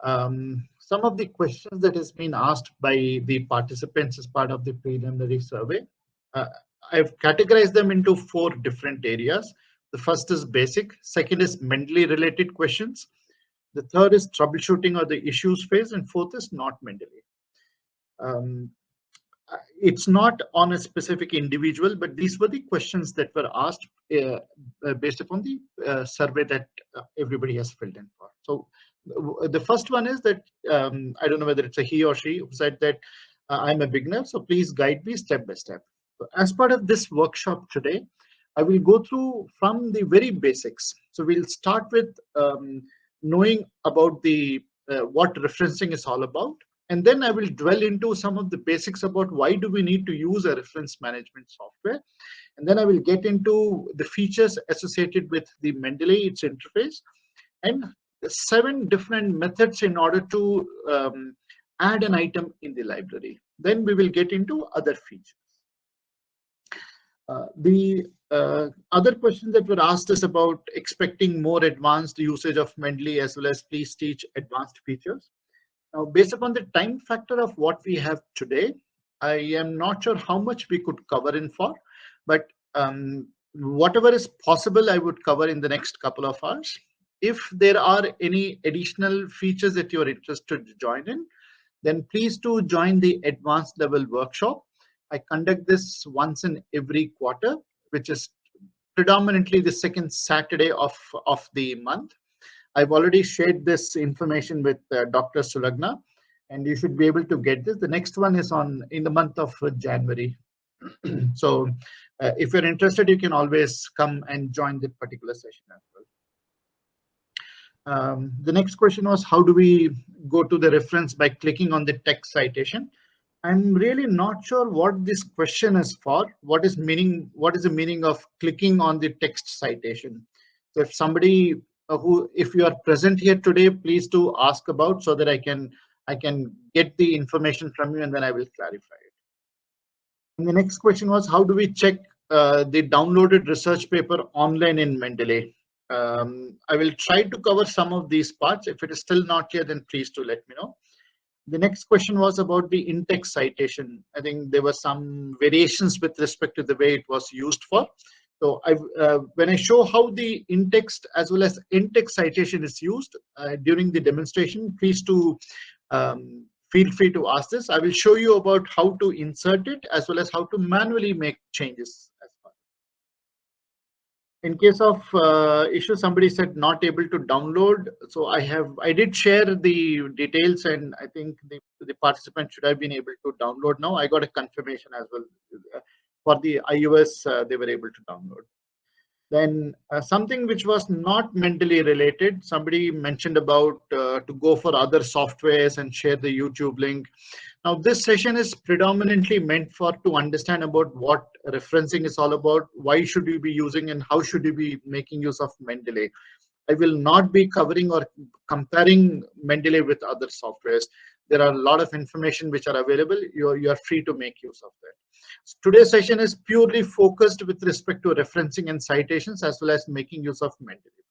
Some of the questions that has been asked by the participants as part of the preliminary survey, I've categorized them into 4 different areas. The first is basic, second is Mendeley related questions, the third is troubleshooting or the issues phase, and fourth is not Mendeley. It's not on a specific individual, but these were the questions that were asked based upon the survey that everybody has filled in for. So the first one is that I don't know whether it's a he or she who said that I'm a beginner, so please guide me step by step. So as part of this workshop today, I will go through from the very basics. So we'll start with knowing about the what referencing is all about. And then I will dwell into some of the basics about why do we need to use a reference management software. And then I will get into the features associated with the Mendeley, its interface, and the 7 different methods in order to add an item in the library. Then we will get into other features. The other question that were asked is about expecting more advanced usage of Mendeley as well as please teach advanced features. Now, based upon the time factor of what we have today, I am not sure how much we could cover in for, but whatever is possible, I would cover in the next couple of hours. If there are any additional features that you're interested to join in, then please do join the advanced level workshop. I conduct this once in every quarter, which is predominantly the second Saturday of the month. I've already shared this information with Dr. Sulagna, and you should be able to get this. The next one is in the month of January. So if you're interested, you can always come and join this particular session as well. The next question was, how do we go to the reference by clicking on the text citation? I'm really not sure what this question is for. What is the meaning of clicking on the text citation? So if somebody if you are present here today, please do ask about so that I can get the information from you and then I will clarify it. And the next question was, how do we check the downloaded research paper online in Mendeley? I will try to cover some of these parts. If it is still not here, then please do let me know. The next question was about the in-text citation. I think there were some variations with respect to the way it was used for. So when I show how the in-text as well as in-text citation is used during the demonstration, please do feel free to ask this. I will show you about how to insert it as well as how to manually make changes as well. In case of issue, somebody said not able to download. So I did share the details, and I think the participant should have been able to download now. I got a confirmation as well. For the iOS, they were able to download. Then something which was not Mendeley related, somebody mentioned about to go for other softwares and share the YouTube link. Now, this session is predominantly meant for to understand about what referencing is all about, why should you be using and how should you be making use of Mendeley. I will not be covering or comparing Mendeley with other softwares. There are a lot of information which are available. You are free to make use of that. So today's session is purely focused with respect to referencing and citations as well as making use of Mendeley.